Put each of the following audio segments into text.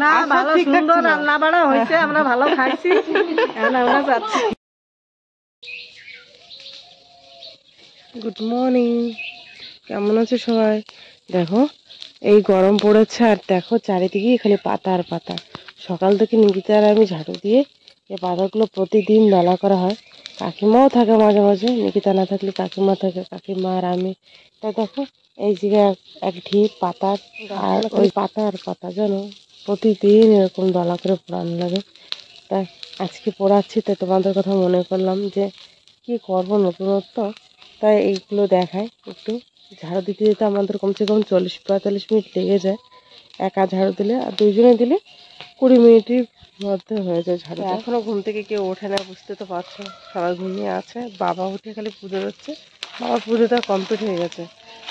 না ভালো সুন্দর রান্না বাড়া হয়েছে, আমরা ভালো খাইছি, এখন আমরা যাচ্ছি। গুড মর্নিং, কেমন আছে সবাই? দেখো এই গরম পড়েছে আর দেখো চারিদিকে খালি পাতা আর পাতা। সকাল থেকে নিকিতা আর আমি ঝাড়ু দিয়ে এই পাতাগুলো প্রতিদিন দলা করা হয়। কাকিমাও থাকে মাঝে মাঝে, নিকিতা না থাকলে কাকিমা থাকে, কাকিমা আর আমি। তাই দেখো এই জায়গায় এক ঢিপ পাতা আর ওই পাতা আর পাতা যেন প্রতিদিন এরকম দলা করে পোড়ানো লাগে। তাই আজকে পোড়াচ্ছি, তাই তোমাদের কথা মনে করলাম যে কি করবো নতুনত্ব, তাই এইগুলো দেখায়। একটু ঝাড়ু দিতে দিতে আমাদের কমসে কম 40-45 মিনিট লেগে যায় একা ঝাড়ু দিলে, আর দুইজনে দিলে 20 মিনিটের মধ্যে হয়ে যায় ঝাড়ু। এখনো ঘুম থেকে কেউ ওঠে না, বুঝতে তো পারছো, সবাই ঘুমিয়ে আছে। বাবা উঠে খালি পুজো দিচ্ছে, বাবার পুজোটা কমপ্লিট হয়ে গেছে।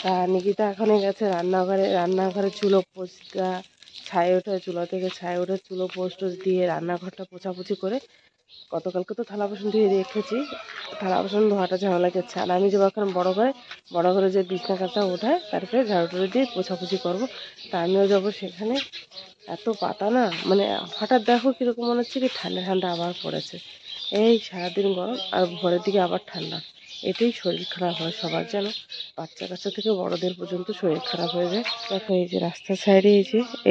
তা নিকিতা এখনই গেছে রান্নাঘরে, রান্নাঘরে চুলো পোস্তা ছাই ওঠে, চুলো থেকে ছাই ওঠে, চুলো পোস্ট দিয়ে রান্নাঘরটা পোছাপুছি করে। গতকালকে তো থালা বাসন ধুয়ে রেখেছি, থালা বাসন ধোয়াটা ঝামেলা গেছে। আর আমি যাবো এখন বড় ঘরে যে বিছনা কাঁথা ওঠায়, তারপরে ঝাড়ু টাড়ু দিয়ে পোছাপুছি করবো। তা আমিও যাবো সেখানে। এত পাতা না, মানে হঠাৎ দেখো কীরকম মনে হচ্ছে কি ঠান্ডা ঠান্ডা আবার পড়েছে। এই সারাদিন গরম আর ভোরের দিকে আবার ঠান্ডা, এতেই শরীর খারাপ হয় সবার, যেন বাচ্চা কাচ্চা থেকে বড়দের পর্যন্ত শরীর খারাপ হয়ে যায়। দেখো এই যে রাস্তার সাইডে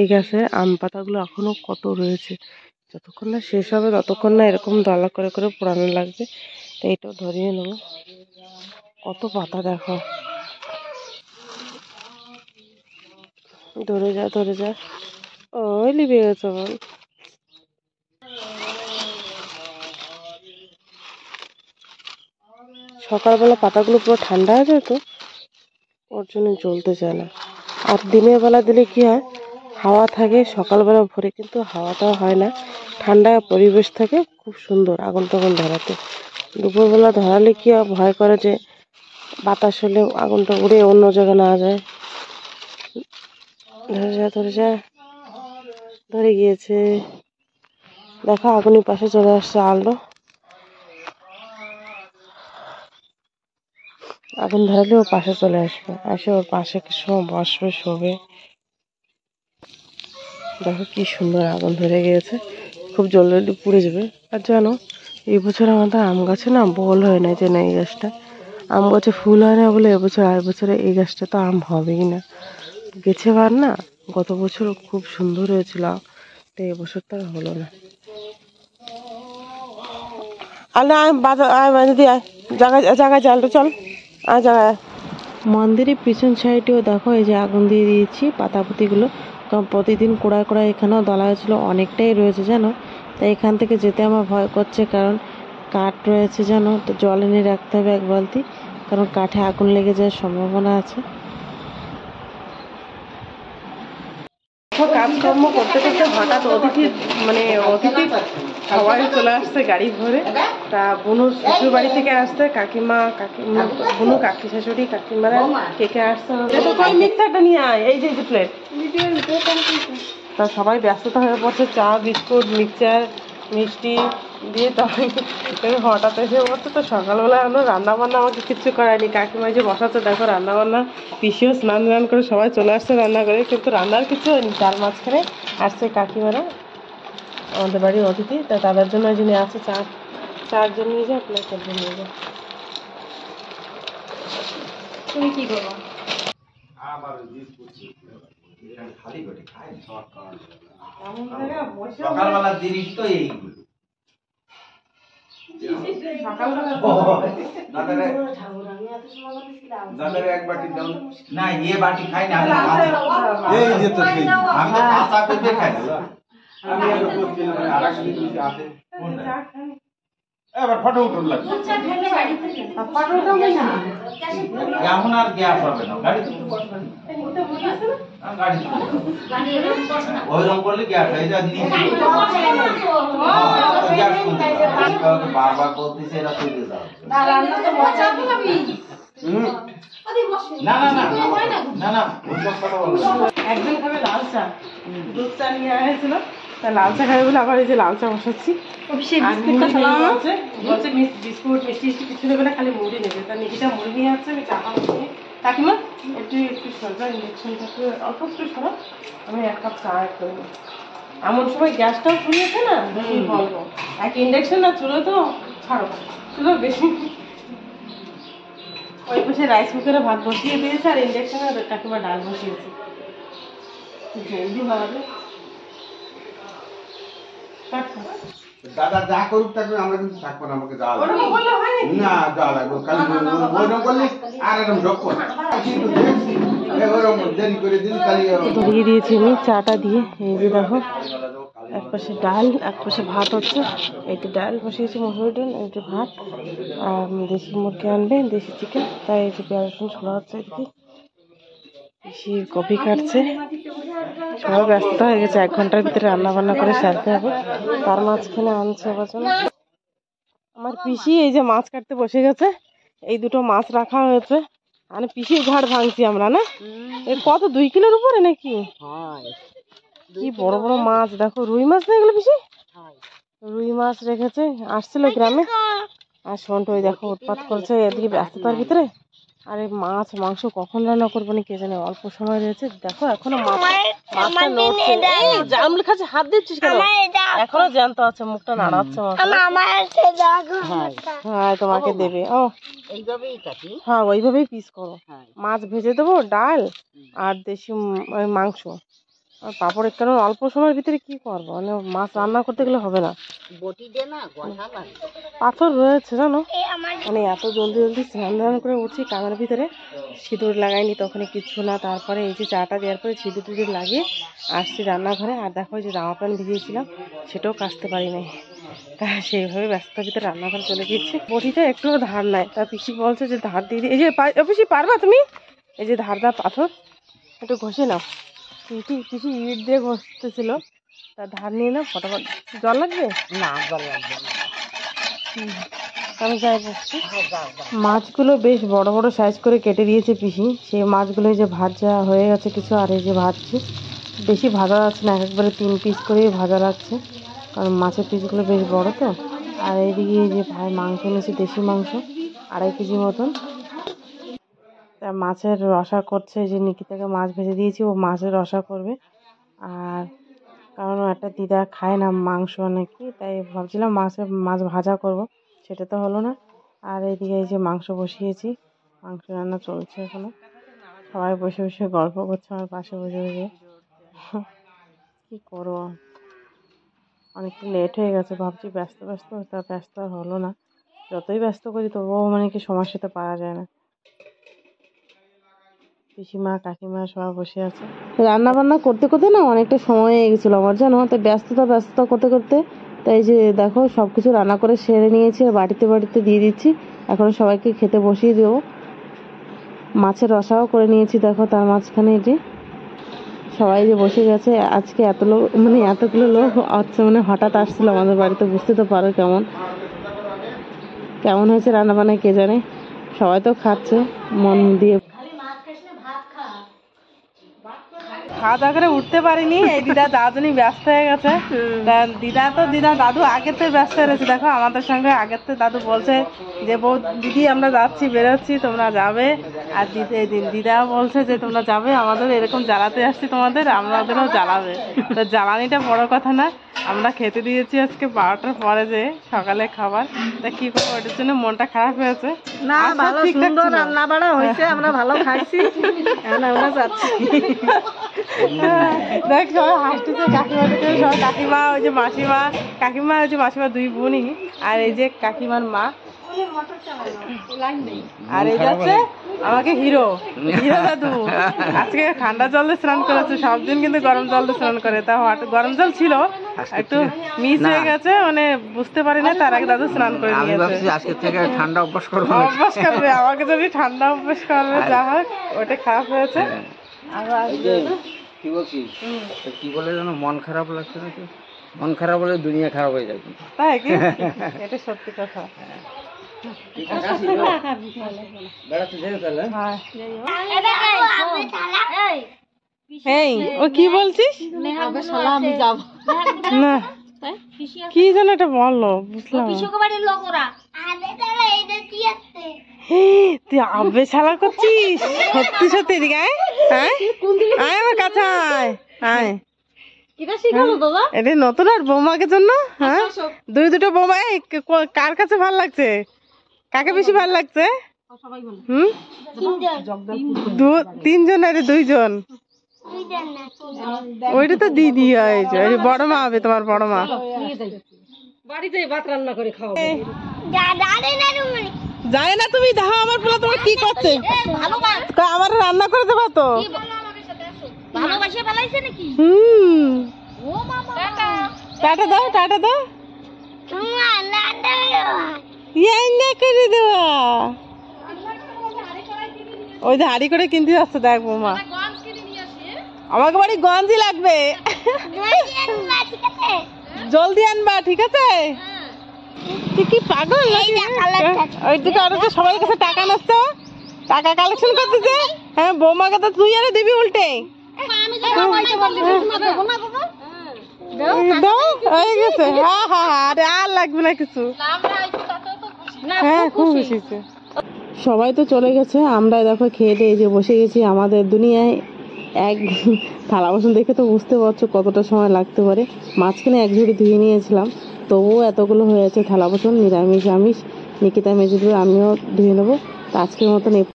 এই গাছের আম পাতাগুলো এখনও কত রয়েছে, যতক্ষণ না শেষ হবে ততক্ষণ না এরকম দলা করে করে পোড়ানো লাগবে। তো এইটাও ধরিয়ে নেবো, কত পাতা দেখো। ধরে যা ধরে যা, ওই লিবে গেছে বল। সকালবেলা পাতাগুলো পুরো ঠান্ডা হয়ে যায়, তো ওর জন্য জ্বলতে চায় না। আর দিনের বেলা দিলে কি হয়, হাওয়া থাকে সকালবেলা ভোরে, কিন্তু হাওয়াটাও হয় না, ঠান্ডা পরিবেশ থাকে, খুব সুন্দর আগুন টাগুন ধরাতে। দুপুরবেলা ধরালে কি হয়, ভয় করে যে বাতাস হলে আগুনটা উড়ে অন্য জায়গায় না যায়। ধরে যা ধরে যা, ধরে গিয়েছে দেখো, আগুনের পাশে চলে আসছে আলো। আগুন ধরালে ও পাশে চলে আসবে, আসে ওর পাশে কিছু সময় বসবে, শোবে। দেখো কি সুন্দর আগুন ধরে গিয়েছে, খুব জলদি পুড়ে যাবে। আর জানো এই বছর আমাদের আম গাছে না বল হয় না, যে না এই গাছটা আম গাছে ফুল হয় না বলে এবছর, আর বছরে এই গাছটা তো আম হবেই না। গেছে বার না, গত বছর খুব সুন্দর হয়েছিল, তো এবছর তো আর হলো না। আলে আয় বাঁধে দিয়ে আয়, জায়গায় চালটা চল, আয় জায়গায়। মন্দিরের পিছন সাইডেও দেখো এই যে আগুন দিয়ে দিয়েছি পাতাপুতিগুলো, কারণ প্রতিদিন কোড়ায় কোড়ায় এখানেও দলা হয়েছিলো, অনেকটাই রয়েছে জানো। তাই এখান থেকে যেতে আমার ভয় করছে, কারণ কাঠ রয়েছে জানো, তো জল এনে রাখতে হবে 1 বালতি, কারণ কাঠে আগুন লেগে যাওয়ার সম্ভাবনা আছে। কাজকর্ম করতে করতে হঠাৎ অতিথি সবাই চলে আসছে গাড়ি ভরে। তা বোনুর শ্বশুর বাড়ি থেকে আসছে কাকিমা, বোনু কাকি শাশুড়ি কাকিমারা কেকে আসছে। কই মিক্সারটা নিয়ে আয়, এই যে প্লেট। তা সবাই ব্যস্ততা হয়ে পড়ছে, চা বিস্কুট মিক্সচার মিষ্টি দিয়ে। তখন হঠাৎ এসে পড়ছে, তো সকালবেলা আমরা রান্না বান্না আমাকে কিচ্ছু করায়নি, কাকিমা যে বসাচ্ছে দেখো রান্না বান্না, পিসিও স্নান টান করে সবাই চলে আসছে রান্না করে, কিন্তু রান্নার কিছু হয়নি। তার মাঝখানে আসছে কাকিমারা, আমাদের বাড়ির অতিথি, তা তাদের জন্য ওই জন্য আছে চার জন নিয়ে যায়, প্লাস একজন নিয়ে যায়। তুমি কি করবো? সকালবেলার জিনিস তো এইগুলো। এক বাটি দাও না, এ বাটি খাই না, আমি তো কাঁচা করে খাই। আমি এবার ফটো উঠুন লাগবে, এখন আর গ্যাস হবে না গাড়িতে, ওইরকম করলে গ্যাস হয়ে যায়। বারবার বলতেছে এরা তুলে যাও, না না না না না, একজন খাবে লাল চা, দুধ চা নিয়ে আসছিল, তা লাল চা খাবে বলে আবার এই যে লাল চা বসাচ্ছি। বলছে বিস্কুট মিষ্টি কিছু নেবে না, খালি মুড়ি নেবে। তা নিকিটা মুড়ি নিয়ে আসছে, আমি চা খাচ্ছি। কাকিমা একটু সরকার ইঞ্জেকশনটাকে অল্প একটু সরো, আমি 1 কাপ চা করে নেব। এমন সময় গ্যাসটাও ফুরিয়েছে না, কি বলবো। এক ইন্ডাকশন না চুলো তো ছাড়ো, চুলো বেশি। ওই পাশে রাইস কুকারে ভাত বসিয়ে দিয়েছে আর ইন্ডাকশনে কাকিমা ডাল বসিয়েছে, জলদি হবে। দাদা যা করুক তাকে আমরা কিন্তু থাকবো না, আমাকে যাওয়া লাগবে না, যাওয়া লাগবে খালি ওইরকম করলে আর এরকম ঢোকবো না, ওরকম দেরি করে দিন খালি ধরিয়ে দিয়েছি আমি চাটা দিয়ে। এই যে দেখো এক পাশে ডাল এক পাশে ভাত হচ্ছে। এইটি ডাল বসিয়েছি মসুর ডাল, এইটি ভাত। আর দেশি মুরগি আনবে, দেশি চিকেন, তাই এই যে পেঁয়াজ রসুন ছোলা হচ্ছে। এদিকে বেশি কপি কাটছে, সবাই ব্যস্ত হয়ে গেছে। 1 ঘন্টার ভিতরে রান্না বান্না করে সারতে হবে। তার মাঝখানে আনছে বছর আমার পিসি এই যে মাছ কাটতে বসে গেছে। এই দুটো মাছ রাখা হয়েছে, মানে পিসির ঘাড় ভাঙছি আমরা না। এই কত 2 কিলোর উপরে নাকি? কি বড় বড় মাছ দেখো, রুই মাছ না এগুলো পিসি? রুই মাছ রেখেছে, আসছিল গ্রামে। আর সন্টু ওই দেখো উৎপাত করছে এদিকে ব্যস্ততার ভিতরে। আর এই মাছ মাংস কখন রান্না করবো না কে জানে, অল্প সময় রয়েছে। দেখো এখনো মাছটা নড়ছে। জামলি খাচ্ছে, হাত দিচ্ছিস কেন? এখনো জ্যান্ত আছে, মুখটা নাড়াচ্ছে। হ্যাঁ তোমাকে দেবে। ও হ্যাঁ ওইভাবেই পিস করো। মাছ ভেজে দেবো, ডাল আর দেশি মাংস আর পাপড়। কারণ অল্প সময়ের ভিতরে কি করবো, মানে মাছ রান্না করতে গেলে হবে না। পাথর রয়েছে জানো, মানে এত জলদি জলদি স্নান করে উঠছি কামের ভিতরে, সিঁদুর লাগাইনি তখন কিছু না। তারপরে এই যে চাটা দেওয়ার পরে সিঁদুর টিঁদুর লাগিয়ে আসছি রান্নাঘরে। আর দেখো যে জামা প্যান্ট ভিজিয়েছিলাম সেটাও কাচতে পারি নাই, তা সেইভাবে ব্যস্ততার ভিতরে রান্নাঘরে চলে গিয়েছে। বটিটা একটুও ধার নাই, তা পিসি বলছে যে ধার দিয়ে দিয়ে। এই যে পিসি পারবা তুমি? এই যে ধারদার পাথর একটু ঘষে নাও। পিসি ইট দিয়ে ঘষতেছিল, তা ধার নিয়ে নাও ফটাফট। জল লাগবে না? জল লাগবে না। আমি যাই বসছি। মাছগুলো বেশ বড় বড় সাইজ করে কেটে দিয়েছে পিসি। সেই মাছগুলো যে ভাজা হয়ে গেছে কিছু, আর এই যে ভাজছি। বেশি ভাজা যাচ্ছে না, একবারে 3 পিস করে ভাজা লাগছে, কারণ মাছের পিসগুলো বেশ বড় তো। আর এইদিকে এই যে ভাই মাংস এনেছি, দেশি মাংস 2.5 কেজি মতন। তা মাছের রসা করছে, যে নিকিতাকে মাছ ভেজে দিয়েছি, ও মাছের রসা করবে। আর কারণ একটা দিদা খায় না মাংস নাকি, তাই ভাবছিলাম মাছ ভাজা করব, সেটা তো হলো না। আর এইদিকে এই যে মাংস বসিয়েছি, মাংস রান্না চলছে এখনো। সবাই বসে বসে গল্প করছে আমার পাশে বসে বসে। কি করবো, অনেকটা লেট হয়ে গেছে। ভাবছি ব্যস্ত তা ব্যস্ত হলো না। যতই ব্যস্ত করি তবুও মানে কি সময়ের সাথে পারা যায় না। পিসিমা কাকিমা সবাই বসে আছে। রান্না বান্না করতে করতে না অনেকটা সময় হয়ে গেছিলো আমার, জানো। তো ব্যস্ততা করতে করতে, তাই যে দেখো সবকিছু রান্না করে সেরে নিয়েছি, আর বাটিতে দিয়ে দিচ্ছি। এখন সবাইকে খেতে বসিয়ে দেবো। মাছের রসাও করে নিয়েছি দেখো, তার মাঝখানে যে সবাই যে বসে গেছে। আজকে এতগুলো লোক আচ্ছা, মানে হঠাৎ আসছিল আমাদের বাড়িতে, বুঝতে তো পারো কেমন হয়েছে রান্না বান্না কে জানে। সবাই তো খাচ্ছে মন দিয়ে। খাওয়া দাওয়া করে উঠতে পারিনি, এই দিদা দাদুনি ব্যস্ত হয়ে গেছে। দিদা দাদু আগের থেকে ব্যস্ত হয়ে রয়েছে। দেখো আমাদের সঙ্গে আগের থেকে দাদু বলছে যে বউ দিদি আমরা যাচ্ছি, বেরোচ্ছি, তোমরা যাবে। আর দিদাও বলছে যে তোমরা যাবে, আমাদের এরকম জ্বালাতে আসছি তোমাদের, আমাদেরও জ্বালাবে। তো জ্বালানিটা বড় কথা না, আমরা খেতে দিয়েছি আজকে 12টার পরে যে সকালে খাবার। তা কি করবো, ওটার জন্য মনটা খারাপ হয়েছে। না ভালো সুন্দর রান্না বাড়া হয়েছে, আমরা ভালো খাইছি, এখন আমরা যাচ্ছি। দেখ সবাই হাসতেছে, কাকিমা থেকে সবাই, কাকিমা ওই যে মাসিমা 2 বোনই। আর এই যে কাকিমার মা, আর এই যাচ্ছে আমাকে হিরো দাদু। আজকে ঠান্ডা জল দিয়ে স্নান করেছে, সব দিন কিন্তু গরম জল দিয়ে স্নান করে। তা গরম জল ছিল, একটু মিস হয়ে গেছে, মানে বুঝতে পারি না। তার আগে দাদু স্নান করে নিয়েছে। আজকে থেকে ঠান্ডা অভ্যাস করবে, আমাকে যদি ঠান্ডা অভ্যাস করবে, যা হোক ওটা খারাপ হয়েছে। আবার কি বলছিস, কি বলে যেন মন খারাপ লাগছে নাকি? মন খারাপ হলে দুনিয়া খারাপ হয়ে যায়, তাই কি? এটা সত্যি কথা। এই ও কি বলছিস না, কি যেন এটা বললো, বুঝলাম। তুই আবে শালা করছিস সত্যি এদিকে? আয় আমার কাছে আয়। কিটা শিখালো দাদা? এটা নতুন আর বৌমাকে জন্য। হ্যাঁ, দুটো বৌমা। এই কার কাছে ভালো লাগছে? কাকে বেশি ভালো লাগছে? সবাই বলে। হুম, তিনজন আরে দুইজন। ওইটা তো দিদি হয়েছে, বড় মা হবে তোমার, বড় মা। বাড়িতে ভাত রান্না করে খাও। যায় না তুমি দেখো আমার পোলা তোমার কি করছে। আমার রান্না করে দেবা তো? ভালোবাসে ফেলাইছে নাকি? হুম, ও মামা টাটা দাও, টাটা দাও। ইয়ে করে দেওয়া। ওই যে হাড়ি করে কিনতে যাচ্ছে দেখ বৌমা। আমাকে বাড়ি গঞ্জি লাগবে, জলদি আনবা, ঠিক আছে? তুই কি পাগল? ওই দিকে আরো সবাই কাছে টাকা নষ্ট, টাকা কালেকশন করতেছে। হ্যাঁ, বৌমাকে তো তুই আরে দিবি উল্টে। দাও, হয়ে গেছে। হ্যাঁ হ্যাঁ, আরে আর লাগবে না কিছু। হ্যাঁ, খুব খুশি হয়েছে। সবাই তো চলে গেছে, আমরা দেখো খেয়ে দিয়ে যে বসে গেছি আমাদের দুনিয়ায়। এক থালা বাসন দেখে তো বুঝতে পারছো কতটা সময় লাগতে পারে। মাঝখানে এক ঝুড়ি ধুয়ে নিয়েছিলাম, তবুও এতগুলো হয়েছে থালা বাসন। নিরামিষ আমিষ নিকিতা মেজে দেবে, আমিও ধুয়ে নেবো। তো আজকের মতন